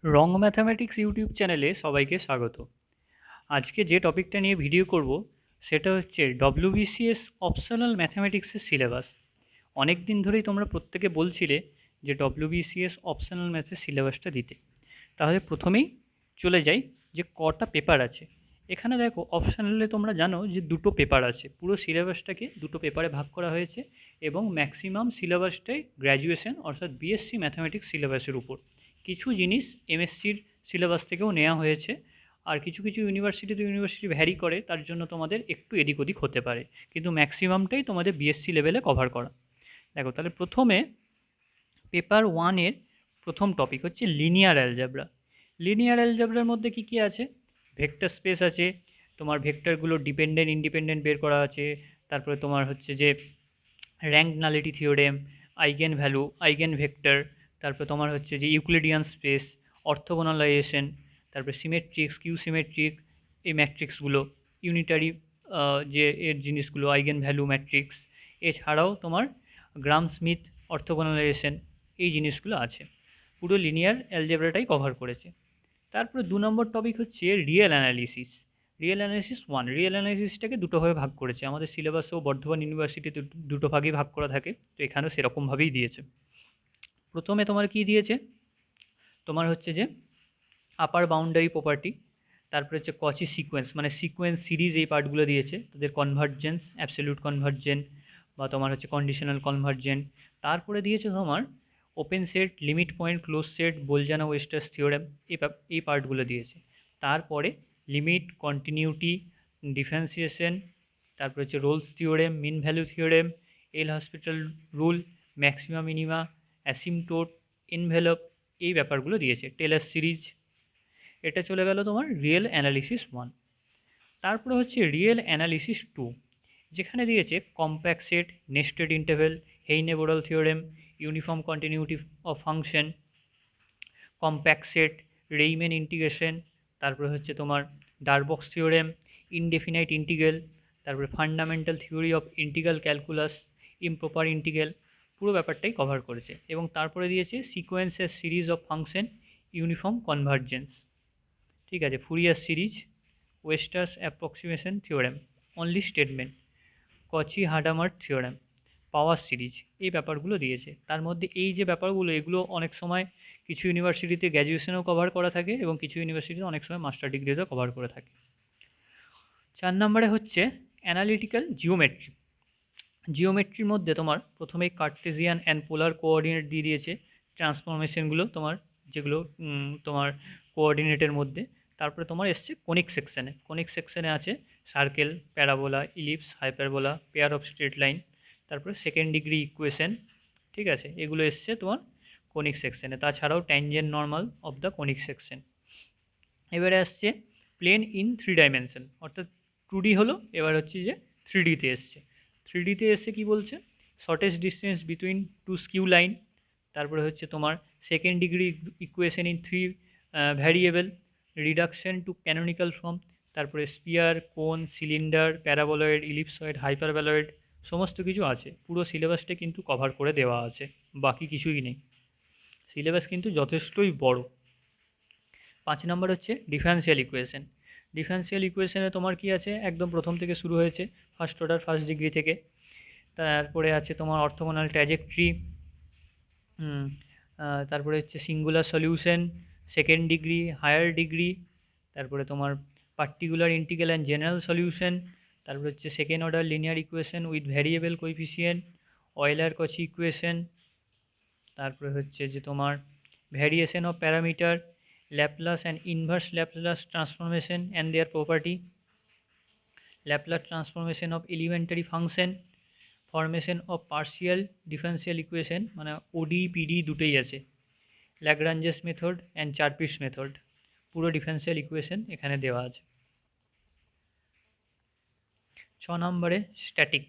রং mathematics YouTube চ্যানেলে সবাইকে স্বাগত। আজকে যে টপিকটা নিয়ে ভিডিও করব সেটা হচ্ছে ডব্লিউবিসিএস অপশনাল ম্যাথামেটিক্সের সিলেবাস। অনেক দিন ধরেই তোমরা প্রত্যেকে বলছিলে যে ডব্লিউবিসিএস অপশনাল ম্যাথের সিলেবাসটা দিতে। তাহলে প্রথমেই চলে যাই যে কটা পেপার আছে। এখানে দেখো অপশনালে তোমরা জানো যে দুটো পেপার আছে, পুরো সিলেবাসটাকে দুটো পেপারে ভাগ করা হয়েছে এবং ম্যাক্সিমাম সিলেবাসটাই গ্র্যাজুয়েশন অর্থাৎ বিএসসি ম্যাথামেটিক্স সিলেবাসের উপর। কিছু জিনিস এমএসসির সিলেবাস থেকেও নেওয়া হয়েছে, আর কিছু কিছু ইউনিভার্সিটি ভ্যারি করে, তার জন্য তোমাদের একটু এদিক ওদিক হতে পারে, কিন্তু ম্যাক্সিমামটাই তোমাদের বিএসসি লেভেলে কভার করা। দেখো তাহলে প্রথমে পেপার ওয়ানের প্রথম টপিক হচ্ছে লিনিয়ার অ্যালজেব্রা। লিনিয়ার অ্যালজেব্রার মধ্যে কি কি আছে? ভেক্টর স্পেস আছে, তোমার ভেক্টরগুলো ডিপেন্ডেন্ট ইন্ডিপেন্ডেন্ট বের করা আছে। তারপরে তোমার হচ্ছে যে rank nullity theorem, eigen value, eigen vector, তারপরে তোমার হচ্ছে যে ইউক্লিডিয়ান স্পেস, অর্থোগোনালাইজেশন, তারপরে সিমেট্রিক্স, কিউ সিমেট্রিক, এই ম্যাট্রিক্সগুলো, ইউনিটারি যে এর জিনিসগুলো, আইগেন ভ্যালু ম্যাট্রিক্স। এছাড়াও তোমার গ্রাম স্মিথ অর্থোগোনালাইজেশন, এই জিনিসগুলো আছে। পুরো লিনিয়ার অ্যালজেব্রাটাই কভার করেছে। তারপরে 2 নম্বর টপিক হচ্ছে real analysis. Real analysis one, real অ্যানালিসিসটাকে দুটো ভাবে ভাগ করেছে। আমাদের সিলেবাসেও বর্ধমান ইউনিভার্সিটিতে দুটো ভাগেই ভাগ করা থাকে, তো এখানেও সেরকমভাবেই দিয়েছে। প্রথমে তোমার কি দিয়েছে? তোমার হচ্ছে যে আপার বাউন্ডারি প্রপার্টি, তারপরে হচ্ছে কচি সিকোয়েন্স, মানে সিকোয়েন্স সিরিজ, এই পার্টগুলো দিয়েছে। তাদের কনভার্জেন্স, অ্যাবসলিউট কনভার্জেন্ট বা তোমার হচ্ছে কন্ডিশনাল কনভার্জেন্ট। তারপরে দিয়েছে তোমার open set, limit point, close set, Bolzano Weierstrass theorem, এই পার্টগুলো দিয়েছে। তারপরে লিমিট, কন্টিনিউটি, ডিফারেন্সিয়েশন, তারপরে হচ্ছে Rolle's theorem, mean value theorem, L'Hospital rule, maxima minima, asymptote, envelope, এই ব্যাপারগুলো দিয়েছে। Taylor series. এটা চলে গেল তোমার রিয়েল অ্যানালিসিস ওয়ান। তারপরে হচ্ছে রিয়েল অ্যানালিসিস টু, যেখানে দিয়েছে compact set, nested interval, Heine Borel theorem, uniform continuity of function, compact set, Riemann integration, তারপরে হচ্ছে তোমার ডারবক্স থিওরেম, ইনডেফিনাইট ইন্টিগ্রাল, তারপরে fundamental theory of integral calculus, improper integral, পুরো ব্যাপারটাই কভার করেছে। এবং তারপরে দিয়েছে সিকোয়েন্সের series of function, uniform convergence, ঠিক আছে, Fourier series, Weierstrass approximation theorem, only statement, Cauchy Hadamard theorem, power series, এই ব্যাপারগুলো দিয়েছে। তার মধ্যে এই যে ব্যাপারগুলো, এগুলো অনেক সময় কিছু ইউনিভার্সিটিতে গ্র্যাজুয়েশনেও কভার করা থাকে এবং কিছু ইউনিভার্সিটিতে অনেক সময় মাস্টার ডিগ্রিতেও কভার করে থাকে। 4 নম্বরে হচ্ছে অ্যানালিটিক্যাল জিওমেট্রি। জিওমেট্রির মধ্যে তোমার প্রথমেই কার্টেসিয়ান অ্যান্ড পোলার কোঅর্ডিনেট দিয়ে দিয়েছে, ট্রান্সফরমেশনগুলো তোমার, যেগুলো তোমার কোঅর্ডিনেটের মধ্যে। তারপরে তোমার এসছে কোনিক সেকশানে। কোনিক সেকশানে আছে circle, parabola, ellipse, hyperbola, pair of straight line, তারপরে সেকেন্ড ডিগ্রি ইকুয়েশন, ঠিক আছে, এগুলো এসছে তোমার কোনিক সেকশানে। তাছাড়াও tangent normal of the conic section. এবারে আসছে প্লেন ইন 3 ডাইমেনশন, অর্থাৎ 2D হলো, এবার হচ্ছে যে 3Dতে এসছে। 3Dতে এসে কি বলছে? Shortest distance between two skew line, তারপরে হচ্ছে তোমার second degree equation in 3 variable, reduction to canonical form, তারপরে sphere, cone, cylinder, paraboloid, ellipsoid, hyperboloid, সমস্ত কিছু আছে। পুরো সিলেবাসটা কিন্তু কভার করে দেওয়া আছে, বাকি কিছুই নেই। সিলেবাস কিন্তু যথেষ্টই বড়। 5 নম্বর হচ্ছে ডিফারেন্সিয়াল ইকুয়েশন। ডিফারেন্সিয়াল ইকুয়েশনে তোমার কি আছে? একদম প্রথম থেকে শুরু হয়েছে, ফার্স্ট অর্ডার ফার্স্ট ডিগ্রি থেকে। তারপরে আছে তোমার অর্থোগোনাল ট্র্যাজেক্টরি, তারপরে হচ্ছে singular solution, second degree, higher degree, তারপরে তোমার particular integral and general solution, তারপরে হচ্ছে second order linear equation with variable coefficient, Euler Cauchy equation, তারপরে হচ্ছে যে তোমার variation of parameter, Laplace and inverse Laplace transformation and their property, Laplace transformation of elementary function, formation of partial differential equation, মানে OD PD দুটোই আছে, Lagrange's method and Charpit method, পুরো differential equation এখানে দেওয়া আছে। 6 নম্বরে static,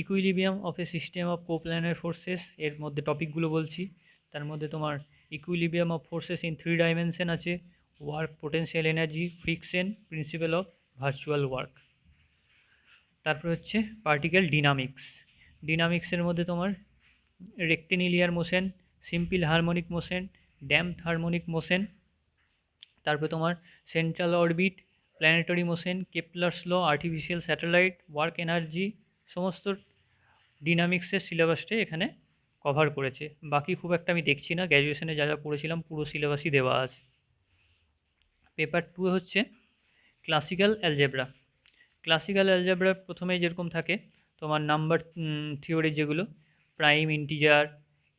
equilibrium of a system of coplanar forces, এর মধ্যে টপিকগুলো বলছি। তার মধ্যে তোমার equilibrium of forces in 3 dimension আছে, work, potential energy, friction, principle of virtual work. তারপর হচ্ছে পার্টিকেল ডিনামিক্স। ডিনামিক্সের মধ্যে তোমার rectilinear motion, simple harmonic motion, damped harmonic motion, তারপরে তোমার central orbit, planetary motion, Kepler's law, artificial satellite, work energy, সমস্ত ডিনামিক্সের সিলেবাসটাই এখানে কভার করেছে। বাকি খুব একটা আমি দেখছি না, গ্র্যাজুয়েশনে যা যা পড়েছিলাম পুরো সিলেবাসই দেওয়া আছে। পেপার টু হচ্ছে ক্লাসিক্যাল অ্যালজেব্রা। ক্লাসিক্যাল অ্যালজেব্রা প্রথমে যেরকম থাকে তোমার নাম্বার থিওরি, যেগুলো prime, integer,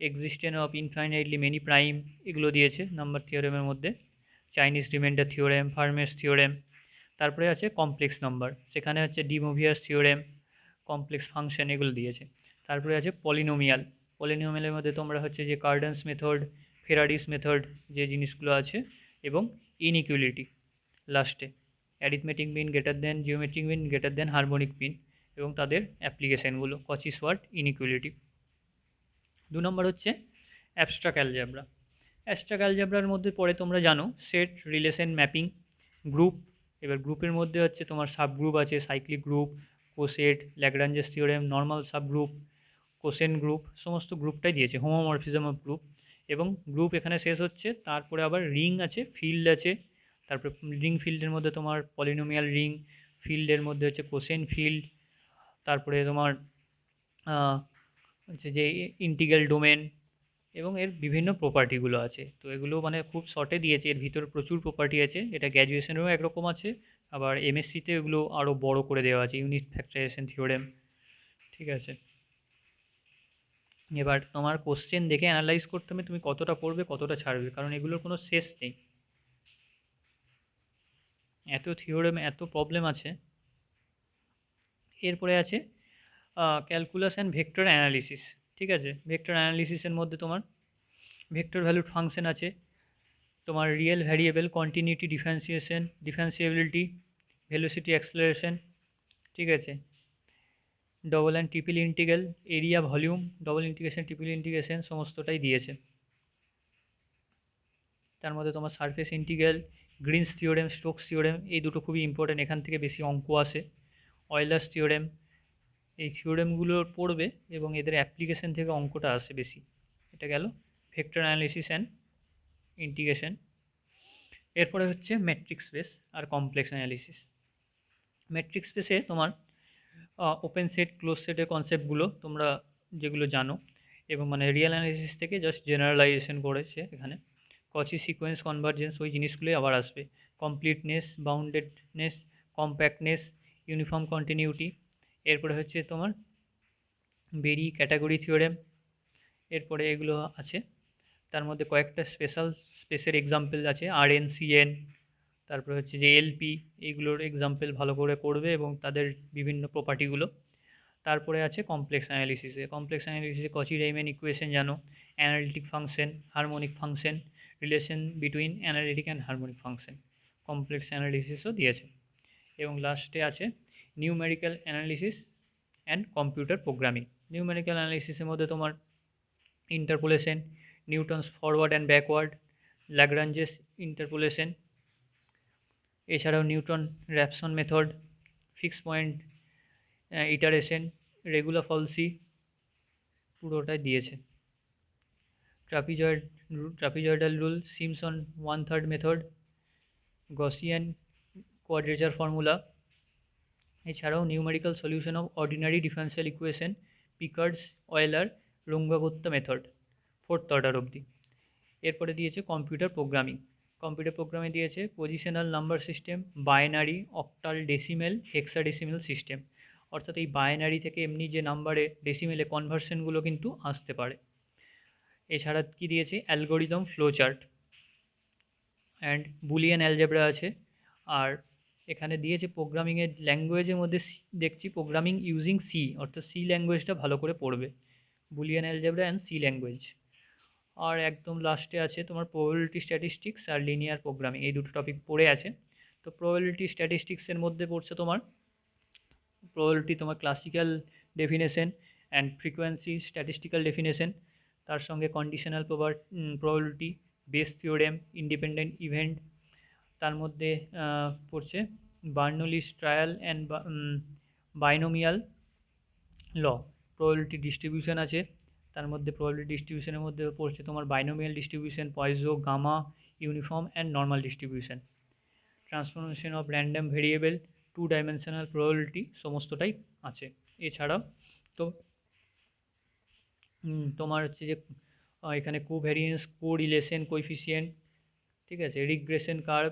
existence of infinitely many prime, এগুলো দিয়েছে নাম্বার থিওরেমের মধ্যে। Chinese remainder theorem, Fermat's theorem. তারপরে আছে কমপ্লেক্স নাম্বার, সেখানে হচ্ছে de Moivre's theorem, complex function, এগুলো দিয়েছে। তারপরে আছে পলিনোমিয়াল। পলিনোমিয়ালের মধ্যে তোমরা হচ্ছে যে কার্ডেন্স মেথড, ফেরাডিস মেথড, যে জিনিসগুলো আছে, এবং ইনইকুয়ালিটি লাস্টে, arithmetic mean greater than, geometric mean greater than, harmonic mean এবং তাদের অ্যাপ্লিকেশানগুলো, কচি সোয়ার্ট, ইনইকুয়ালিটি। 2 নম্বর হচ্ছে অ্যাবস্ট্রাক্ট অ্যালজেব্রা। অ্যাবস্ট্রাক্ট অ্যালজেব্রার মধ্যে পড়ে তোমরা জানো সেট, রিলেশন, ম্যাপিং, গ্রুপ। এবার গ্রুপের মধ্যে হচ্ছে তোমার সাব গ্রুপ আছে, cyclic group, coset, Lagrange's theorem, normal sub group, quotient group, সমস্ত গ্রুপটাই দিয়েছে, হোমোমরফিজম অফ গ্রুপ। এবং গ্রুপ এখানে শেষ হচ্ছে, তারপরে আবার রিং আছে, ফিল্ড আছে। তারপরে রিং ফিল্ডের মধ্যে তোমার পলিনোমিয়াল রিং, ফিল্ডের মধ্যে হচ্ছে কোসেন ফিল্ড, তারপরে তোমার হচ্ছে যে ইন্টিগ্রাল ডোমেন, এবং এর বিভিন্ন প্রপার্টিগুলো আছে। তো এগুলো মানে খুব শর্টে দিয়েছে, এর ভিতরে প্রচুর প্রপার্টি আছে। এটা গ্র্যাজুয়েশনেরও একরকম আছে, আবার এমএসসিতে এগুলো আরও বড় করে দেওয়া আছে, ইউনিট ফ্যাক্টরাইজেশন থিওরেম। ঠিক আছে, এবার তোমার কোশ্চেন দেখে অ্যানালাইজ করতে হবে তুমি কতটা পড়বে কতটা ছাড়বে, কারণ এগুলোর কোনো শেষ নেই। এত থিওরেম, এত প্রবলেম আছে। এরপরে আছে ক্যালকুলাস অ্যান্ড ভেক্টর অ্যানালিসিস। ঠিক আছে, ভেক্টর অ্যানালিসিসের মধ্যে তোমার ভেক্টর ভ্যালুড ফাংশন আছে, তোমার real variable, continuity, differentiation, ডিফারেন্সিয়েবিলিটি, velocity, acceleration. ঠিক আছে, double and triple integral, area, volume, double integration, triple integration, সমস্তটাই দিয়েছে। তার মধ্যে তোমার surface integral, Greens theorem, Stokes theorem, এই দুটো খুবই ইম্পর্টেন্ট, এখান থেকে বেশি অঙ্ক আসে। অয়েলার্স থিওরেম, এই থিওরেমগুলো পড়বে এবং এদের অ্যাপ্লিকেশন থেকে অঙ্কটা আসে বেশি। এটা গেল ভেক্টর অ্যানালিসিস অ্যান্ড ইন্টিগ্রেশন। এরপরে হচ্ছে ম্যাট্রিক্স স্পেস আর কমপ্লেক্স অ্যানালিসিস। ম্যাট্রিক্স স্পেসে তোমার ওপেন সেট, ক্লোজ সেটের কনসেপ্টগুলো তোমরা যেগুলো জানো, এবং মানে রিয়েল অ্যানালিসিস থেকে জাস্ট জেনারেলাইজেশন করেছে এখানে। কচি সিকোয়েন্স, কনভার্জেন্স, ওই জিনিসগুলোই আবার আসবে। Completeness, boundedness, compactness, uniform continuity. এরপরে হচ্ছে তোমার বেরি, ক্যাটাগরি থিওরেম, এরপরে এগুলো আছে। তার মধ্যে কয়েকটা স্পেসের এক্সাম্পল আছে, RNCN, তারপরে হচ্ছে যে এলপি, এইগুলোর এক্সাম্পল ভালো করে করবে এবং তাদের বিভিন্ন প্রপার্টিগুলো। তারপরে আছে কমপ্লেক্স অ্যানালিসিসে। কমপ্লেক্স অ্যানালিসিসে কচি রাইম্যান ইকুয়েশন জানো, analytic function, harmonic function, relation between analytic and harmonic function, complex অ্যানালিসিসও দিয়েছে। এবং লাস্টে আছে numerical analysis and computer programming. Numerical অ্যানালিসিসের মধ্যে তোমার interpolation, Newton's forward and backward, Lagrange's interpolation, এছাড়াও Newton Raphson method, fix point iteration, regular falsi, পুরোটাই দিয়েছে। Trapezoidal rule, Simpson 1/3 method, Gaussian quadrature formula, এছাড়াও numerical solution of ordinary differential equation, Picard's, Euler, Runge Kutta method, 4th order অবধি। এরপরে দিয়েছে computer programming. Computer প্রোগ্রামে দিয়েছে positional number system, binary, octal, decimal, hexadecimal system. অর্থাৎ এই বাইনারি থেকে এমনি যে নাম্বারে ডেসিমেলে কনভার্সনগুলো কিন্তু আসতে পারে। এছাড়া কি দিয়েছে, algorithm, flow chart, and Boolean algebra আছে। আর এখানে দিয়েছে প্রোগ্রামিংয়ের ল্যাঙ্গুয়েজের মধ্যে দেখছি প্রোগ্রামিং ইউজিং সি, অর্থাৎ সি ল্যাঙ্গুয়েজটা ভালো করে পড়বে, Boolean algebra and C language. আর একদম লাস্টে আছে তোমার প্রবাবিলিটি স্ট্যাটিস্টিক্স আর লিনিয়ার প্রোগ্রামিং, এই দুটো টপিক পড়ে আছে। তো প্রবাবিলিটি স্ট্যাটিস্টিক্সের মধ্যে পড়ছে তোমার প্রবাবিলিটি, তোমার classical definition and frequency statistical definition, তার সঙ্গে conditional probability, Bayes theorem, independent event. তার মধ্যে পড়ছে Bernoulli's trial and binomial law, probability distribution আছে, তার মধ্যে প্রবাবিলিটি ডিস্ট্রিবিউশনের মধ্যে পড়ছে তোমার binomial distribution, Poisson, gamma, uniform and normal distribution, transformation of random variable, two dimensional probability সমস্তটাই আছে। এছাড়াও তো তোমার হচ্ছে যে এখানে কোভ্যারিয়েন্স, কোরিলেশন কোএফিসিয়েন্ট, ঠিক আছে, রিগ্রেশন কার্ভ,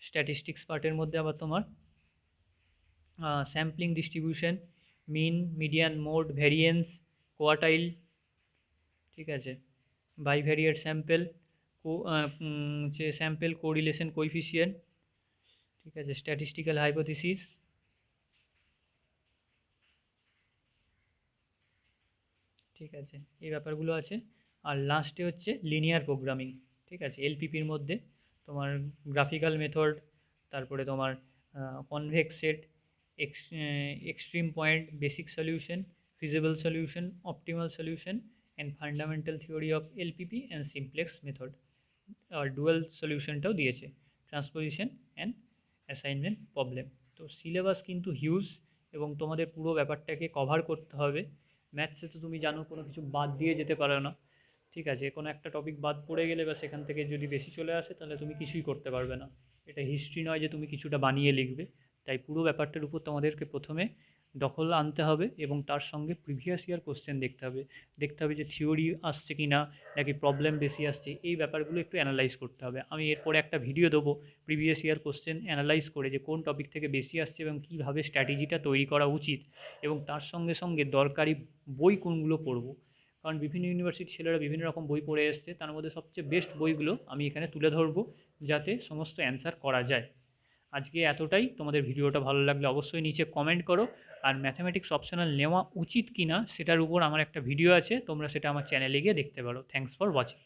স্ট্যাটিস্টিক্স পার্টের মধ্যে আবার তোমার স্যাম্পলিং ডিস্ট্রিবিউশন, মিন, মিডিয়ান, মোড, ভ্যারিয়েন্স, কোয়ার্টাইল, ঠিক আছে, বাইভ্যারিয়েট স্যাম্পেল, যে স্যাম্পেল কোরিলেশন কোএফিসিয়েন্ট, ঠিক আছে, স্ট্যাটিস্টিক্যাল হাইপোথিসিস, ঠিক আছে, এই ব্যাপারগুলো আছে। আর লাস্টে হচ্ছে লিনিয়ার প্রোগ্রামিং, ঠিক আছে, এলপিপির মধ্যে তোমার গ্রাফিক্যাল মেথড, তারপরে তোমার convex set, extreme point, basic solution, feasible solution, optimal solution and fundamental theory of LPP and simplex method. আর ডুয়াল সলিউশনটাও দিয়েছে, ট্রান্সপোজিশন অ্যান্ড অ্যাসাইনমেন্ট প্রবলেম। তো সিলেবাস কিন্তু হিউজ এবং তোমাদের পুরো ব্যাপারটাকে কভার করতে হবে। ম্যাথসে তো তুমি জানো কোনো কিছু বাদ দিয়ে যেতে পারো না, ঠিক আছে, কোনো একটা টপিক বাদ পড়ে গেলে বা সেখান থেকে যদি বেশি চলে আসে তাহলে তুমি কিছুই করতে পারবে না। এটা হিস্ট্রি নয় যে তুমি কিছুটা বানিয়ে লিখবে। তাই পুরো ব্যাপারটার উপর তোমাদেরকে প্রথমে দখল আনতে হবে এবং তার সঙ্গে প্রিভিয়াস ইয়ার কোশ্চেন দেখতে হবে যে থিওরি আসছে কি না, নাকি প্রবলেম বেশি আসছে, এই ব্যাপারগুলো একটু অ্যানালাইজ করতে হবে। আমি এরপরে একটা ভিডিও দেবো প্রিভিয়াস ইয়ার কোশ্চেন অ্যানালাইজ করে যে কোন টপিক থেকে বেশি আসছে এবং কীভাবে স্ট্র্যাটেজিটা তৈরি করা উচিত, এবং তার সঙ্গে সঙ্গে দরকারি বই কোনগুলো পড়বো। কারণ বিভিন্ন ইউনিভার্সিটির ছেলেরা বিভিন্ন রকম বই পড়ে এসছে, তার মধ্যে সবচেয়ে বেস্ট বইগুলো আমি এখানে তুলে ধরবো যাতে সমস্ত অ্যান্সার করা যায়। আজকে এতটাই। তোমাদের ভিডিওটা ভালো লাগলে অবশ্যই নিচে কমেন্ট করো। আর ম্যাথামেটিক্স অপশনাল নেওয়া উচিত কি না সেটার উপর আমার একটা ভিডিও আছে, তোমরা সেটা আমার চ্যানেলে গিয়ে দেখতে পারো। Thanks for watching.